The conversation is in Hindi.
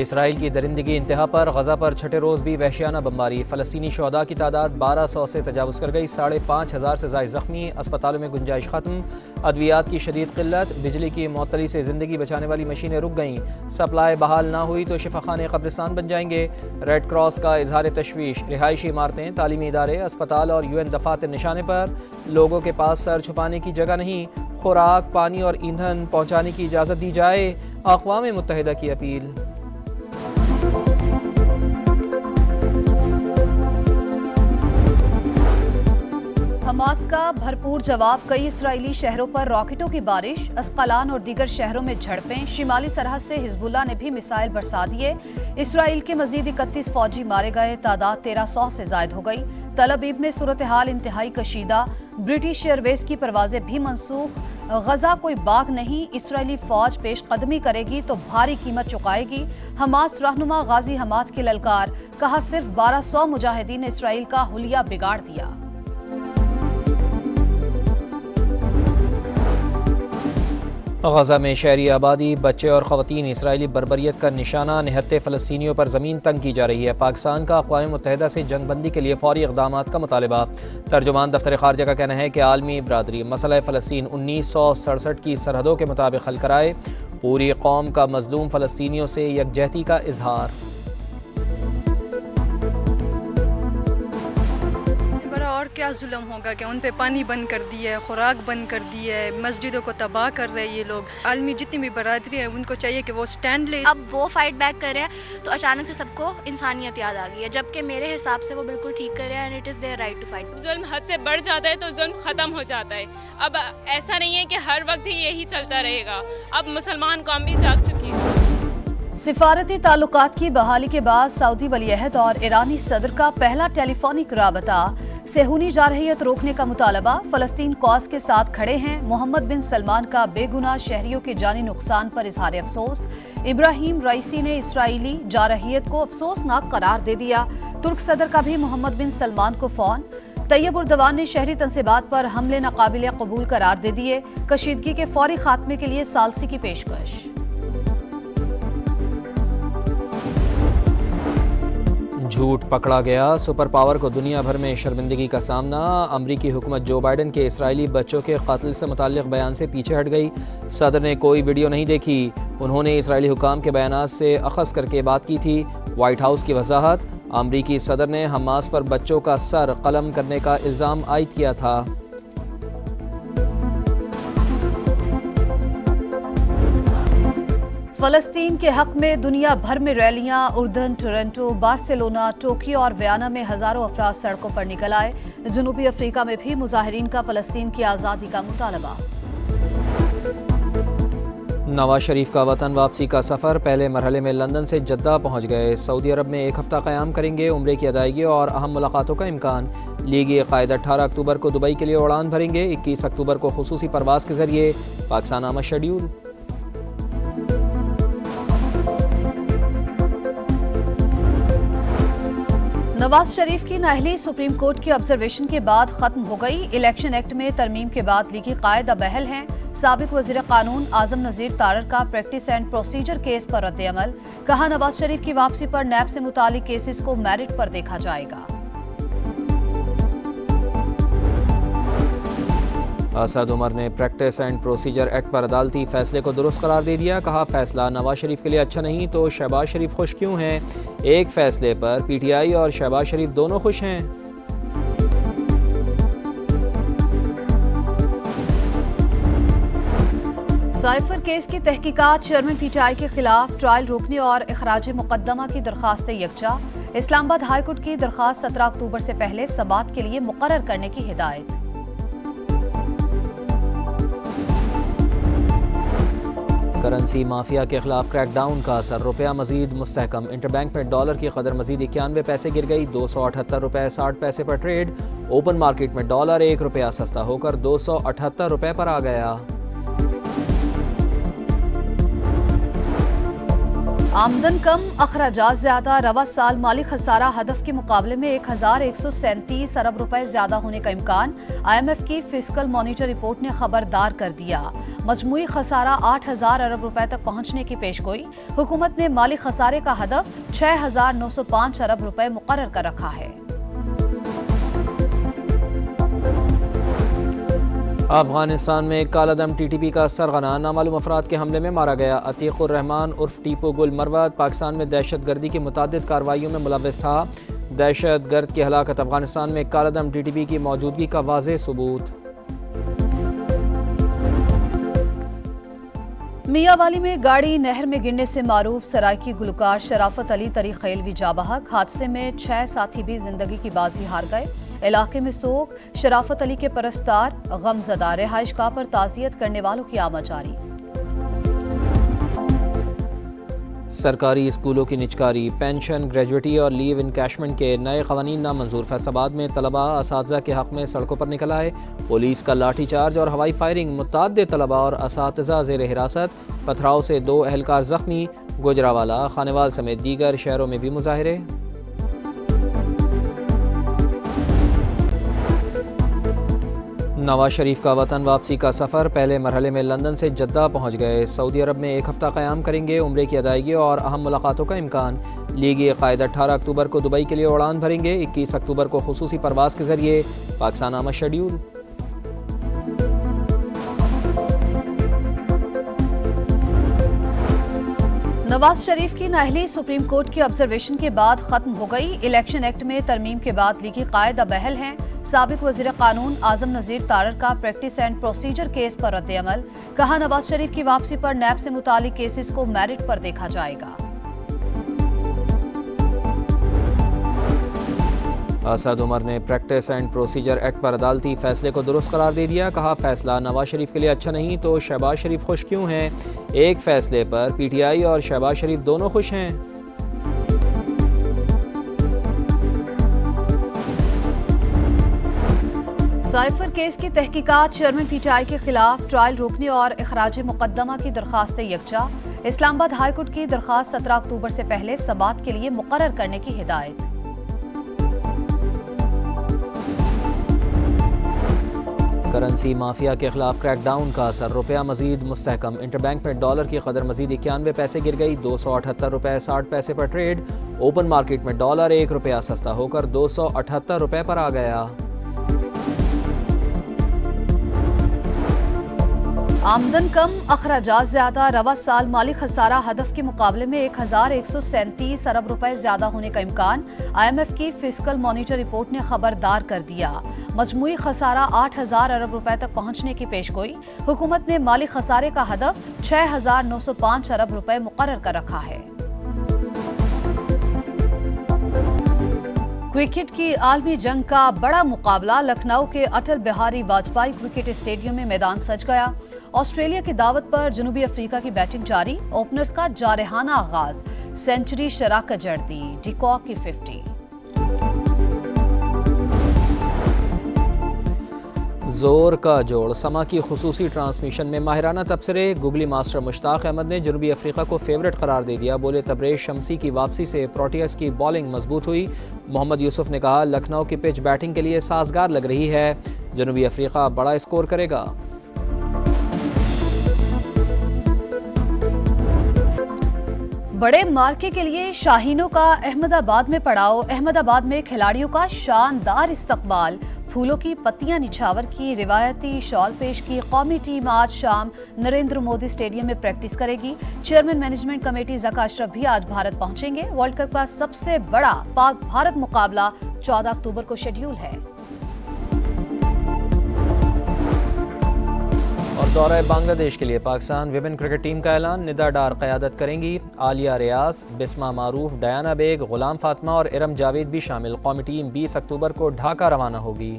इसराइल की दरिंदगी इंतहा पर, गजा पर छठे रोज़ भी वहशियाना बमबारी। फ़लस्तीनी शहदा की तादाद 1200 से तजावुज़ कर गई। 5,500 से ज़ायद ज़ख्मी। अस्पतालों में गुंजाइश ख़त्म। अद्वियात की शदीद किल्लत। बिजली की मअतली से ज़िंदगी बचाने वाली मशीनें रुक गईं। सप्लाई बहाल ना हुई तो शिफाखाने कब्रिस्तान बन जाएंगे। रेड क्रॉस का इजहार तशवीश। रिहायशी इमारतें, तालीमी इदारे, अस्पताल और UN दफातर निशाने पर। लोगों के पास सर छुपाने की जगह नहीं। खुराक, पानी और ईंधन पहुँचाने की इजाज़त दी जाए। अक़वाम मुत्तहिदा की अपील। हमास का भरपूर जवाब। कई इस्राएली शहरों पर रॉकेटों की बारिश। अस्कलान और दीगर शहरों में झड़पें। शिमाली सरहद से हिजबुल्लाह ने भी मिसाइल बरसा दिए। इसराइल के मजीद 31 फौजी मारे गए। तादाद 1300 से जायद हो गई। तल अवीव में सूरत हाल इंतहाई कशीदा। ब्रिटिश एयरवेज की परवाजें भी मनसूख। गजा कोई बाग नहीं। इसराइली फौज पेश कदमी करेगी तो भारी कीमत चुकाएगी। हमास रहनुमा गाजी हमाद की ललकार। कहा सिर्फ 1200 मुजाहिदीन ने इसराइल का हुलिया बिगाड़ दिया। गजा में शहरी आबादी, बच्चे और ख़वातीन इसराइली बर्बरियत का निशाना। निहत्ते फ़लस्तीनियों पर ज़मीन तंग की जा रही है। पाकिस्तान का अक़वाम मुत्तहिदा से जंग बंदी के लिए फ़ौरी इक़दामात का मुतालबा। तर्जुमान दफ्तर ख़ारजा का कहना है कि आलमी बरादरी मसला फ़लस्तीन 1967 की सरहदों के मुताबिक हल कराए। पूरी कौम का मज़लूम फ़लस्तीनियों से यकजहती का इजहार। और क्या जुल्म होगा कि उन पे पानी बंद कर दिया है, खुराक बंद कर दी है, मस्जिदों को तबाह कर रहे हैं ये लोग। आलमी जितनी भी बरादरी है उनको चाहिए कि वो स्टैंड ले। अब वो फाइट बैक कर रहे हैं तो अचानक से सबको इंसानियत याद आ गई है, जबकि मेरे हिसाब से वो बिल्कुल ठीक कर रहे हैं and it is there right to fight. जुल्म हद से बढ़ जाता है तो जुल्म खत्म हो जाता है। अब ऐसा नहीं है कि हर वक्त ही यही चलता रहेगा। अब मुसलमान कौम भी जाग चुकी है। सिफारती ताल्लुकात की बहाली के बाद सऊदी वलीअहद और ईरानी सदर का पहला टेलीफोनिक राबता। सेहूनी जारहियत रोकने का मुतालबा। फलस्तीन कॉज के साथ खड़े हैं। मोहम्मद बिन सलमान का बेगुनाह शहरियों के जानी नुकसान पर इजहार अफसोस। इब्राहिम रईसी ने इसराइली जारहियत को अफसोसनाक करार दे दिया। तुर्क सदर का भी मोहम्मद बिन सलमान को फोन। तैयब उर्दवान ने शहरी तंसीबात पर हमले नाकाबिल कबूल करार दे दिए। कशीदगी के फौरी खात्मे के लिए सालसी की पेशकश। झूठ पकड़ा गया। सुपर पावर को दुनिया भर में शर्मिंदगी का सामना। अमरीकी हुकूमत जो बाइडन के इसराइली बच्चों के कत्ल से मुताल्लिक बयान से पीछे हट गई। सदर ने कोई वीडियो नहीं देखी। उन्होंने इसराइली हुकाम के बयानात से अखज़ करके बात की थी। वाइट हाउस की वजाहत। अमरीकी सदर ने हमास पर बच्चों का सर कलम करने का इल्ज़ाम आयद किया था। फलस्तीन के हक में दुनिया भर में रैलियां। उर्दन, टोरंटो, बार्सिलोना, टोक्यो और वियना में हजारों अफराद सड़कों पर निकल आए। जनूबी अफ्रीका में भी मुजाहिरीन का फलस्तीन की आज़ादी का मुतालबा। नवाज शरीफ का वतन वापसी का सफ़र। पहले मरहले में लंदन से जद्दा पहुँच गए। सऊदी अरब में 1 हफ्ता क़याम करेंगे। उम्रे की अदायगी और अहम मुलाकातों का इम्कान। लीगी क़ायद 18 अक्टूबर को दुबई के लिए उड़ान भरेंगे। 21 अक्टूबर को खुसूसी परवाज़ के जरिए पाकिस्तान आमद शेड्यूल। नवाज शरीफ की नाअहली सुप्रीम कोर्ट की ऑब्जर्वेशन के बाद खत्म हो गई। इलेक्शन एक्ट में तरमीम के बाद लीगी कायद अब अहल हैं। साबिक वज़ीर कानून आजम नज़ीर तारर का प्रैक्टिस एंड प्रोसीजर केस पर रद्द अमल। कहा नवाज शरीफ की वापसी पर नैब से मुतालिक केसेस को मेरिट पर देखा जाएगा। असद उमर ने प्रैक्टिस एंड प्रोसीजर एक्ट पर अदालती फैसले को दुरुस्त करार दे दिया। कहा फैसला नवाज शरीफ के लिए अच्छा नहीं तो शहबाज शरीफ खुश क्यों हैं। एक फैसले पर PTI और शहबाज शरीफ दोनों खुश हैं। साइफर केस की तहकीकात। चेयरमैन PTI के खिलाफ ट्रायल रोकने और इखराज मुकदमा की दरखास्तें यकजा। इस्लामाबाद हाईकोर्ट की दरखास्त 17 अक्टूबर से पहले समाअत के लिए मुकर्रर करने की हिदायत। करेंसी माफिया के खिलाफ क्रैकडाउन का असर। रुपया मजीद मुस्तहकम। इंटरबैंक में डॉलर की कदर मजीद 91 पैसे गिर गई। 278 रुपये 60 पैसे पर ट्रेड। ओपन मार्केट में डॉलर 1 रुपया सस्ता होकर 278 रुपये पर आ गया। आमदन कम, अखराजात ज्यादा, रवा साल माली खसारा हदफ के मुकाबले में 1137 अरब रुपए ज्यादा होने का इम्कान। IMF की फिस्कल मॉनिटर रिपोर्ट ने खबरदार कर दिया। मजमूई खसारा 8000 अरब रुपए तक पहुंचने की पेशगोई। हुकूमत ने माली खसारे का हदफ 6905 अरब रुपए मुकर्रर कर रखा है। अफगानिस्तान में कालादम TTP का सरगना नामालूम अफराद के हमले में मारा गया। अतीकुर रहमान उर्फ टीपू गुल मरवत पाकिस्तान में दहशत गर्दी की मुतादिद कार्रवाइयों में मुलव्वस था। दहशत गर्द की हलाकत अफगानिस्तान में कालादम TTP की मौजूदगी का वाज़ेह सबूत। मियाँवाली में गाड़ी नहर में गिरने से मारूफ सराइकी गुलकार शराफत अली तरीखेल भी जाबहक। हादसे में 6 साथी भी जिंदगी की बाजी हार गए। इलाके में सोग, शराफत अली के परस्तार गमजदा, रिहाइशगाह पर ताज़ियत करने वालों की आमद जारी। सरकारी स्कूलों की निचकारी, पेंशन, ग्रेजुएटी और लीव इनकैशमेंट के नए क़वानीन नामंजूर। फैसलाबाद में तलबा असातिज़ा के हक़ में सड़कों पर निकल आए। पुलिस का लाठी चार्ज और हवाई फायरिंग, मुतअद्दिद तलबा और असातिज़ा ज़ेर हिरासत। पथराव से 2 एहलकार जख्मी। गुजरावाला, खानेवाल समेत दीगर शहरों में भी मुजाहिरे। नवाज शरीफ का वतन वापसी का सफ़र, पहले मरहले में लंदन से जद्दा पहुँच गए। सऊदी अरब में 1 हफ्ता क़याम करेंगे। उम्रे की अदायगी और अहम मुलाकातों का इम्कान। लीगी क़ायद 18 अक्टूबर को दुबई के लिए उड़ान भरेंगे। 21 अक्टूबर को खुसूसी परवाज़ के ज़रिए पाकिस्तान आमद शेड्यूल। नवाज शरीफ की नाअहली सुप्रीम कोर्ट की ऑब्जर्वेशन के बाद खत्म हो गई। इलेक्शन एक्ट में तरमीम के बाद लीगी कायद अब अहल हैं। साबिक वज़ीर कानून आजम नज़ीर तारर का प्रैक्टिस एंड प्रोसीजर केस पर रद्द-ए-अमल। कहा, नवाज शरीफ की वापसी पर नैब से मुतालिक केसेस को मेरिट पर देखा जाएगा। असद उमर ने प्रैक्टिस एंड प्रोसीजर एक्ट पर अदालती फैसले को दुरुस्त करार दे दिया। कहा, फैसला नवाज शरीफ के लिए अच्छा नहीं तो शहबाज शरीफ खुश क्यों हैं? एक फैसले पर PTI और शहबाज शरीफ दोनों खुश हैं। साइफर केस की तहकीकात, चेयरमैन PTI के खिलाफ ट्रायल रोकने और इखराज मुकदमा की दरखास्तें यकजा। इस्लामाबाद हाईकोर्ट की दरखास्त 17 अक्टूबर से पहले समाअत के लिए मुकर्रर करने की हिदायत। करेंसी माफिया के खिलाफ क्रैकडाउन का असर, रुपया मजीद मुस्तहकम। इंटरबैंक में डॉलर की कदर मजीद 91 पैसे गिर गई। 278 रुपये 60 पैसे पर ट्रेड। ओपन मार्केट में डॉलर 1 रुपया सस्ता होकर 278 रुपये पर आ गया। आमदन कम, अखराजात ज्यादा, रवा साल माली खसारा हदफ के मुकाबले में 1137 अरब रुपए ज्यादा होने का इम्कान। IMF की फिस्कल मॉनिटर रिपोर्ट ने खबरदार कर दिया। मजमूई खसारा 8000 अरब रुपए तक पहुंचने की पेशगोई। हुकूमत ने माली खसारे का हदफ 6905 अरब रुपए मुकर्रर कर रखा है। क्रिकेट की आलमी जंग का बड़ा मुकाबला, लखनऊ के अटल बिहारी वाजपेयी क्रिकेट स्टेडियम में मैदान सज गया। ऑस्ट्रेलिया की दावत पर जनूबी अफ्रीका की बैटिंग जारी। ओपनर्स का जारहाना आगाज, सेंचुरी शराकत जड़ दी, डिकॉक की 50। जोर का जोड़, समा की खुसूसी ट्रांसमिशन में माहिराना तबसरे। गूगली मास्टर मुश्ताक अहमद ने जनूबी अफ्रीका को फेवरेट करार दे दिया। बोले, तबरेज शमसी की वापसी से प्रोटियस की बॉलिंग मजबूत हुई। मोहम्मद यूसुफ ने कहा, लखनऊ की पिच बैटिंग के लिए साजगार लग रही है। जनूबी अफ्रीका बड़ा स्कोर करेगा। बड़े मार्के के लिए शाहीनों का अहमदाबाद में पड़ाव। अहमदाबाद में खिलाड़ियों का शानदार इस्तकबाल। फूलों की पत्तियां निछावर की, रिवायती शॉल पेश की। कौमी टीम आज शाम नरेंद्र मोदी स्टेडियम में प्रैक्टिस करेगी। Chairman management committee Zaka Ashraf भी आज भारत पहुंचेंगे। वर्ल्ड कप का सबसे बड़ा पाक भारत मुकाबला 14 अक्टूबर को शेड्यूल है। और दौरा बांग्लादेश के लिए पाकिस्तान विमेन क्रिकेट टीम का ऐलान। निदा डार क़यादत करेंगी। आलिया रियाज, बिस्मा मारूफ, डयाना बेग, गुलाम फातिमा और इरम जावेद भी शामिल। कौमी टीम 20 अक्टूबर को ढाका रवाना होगी।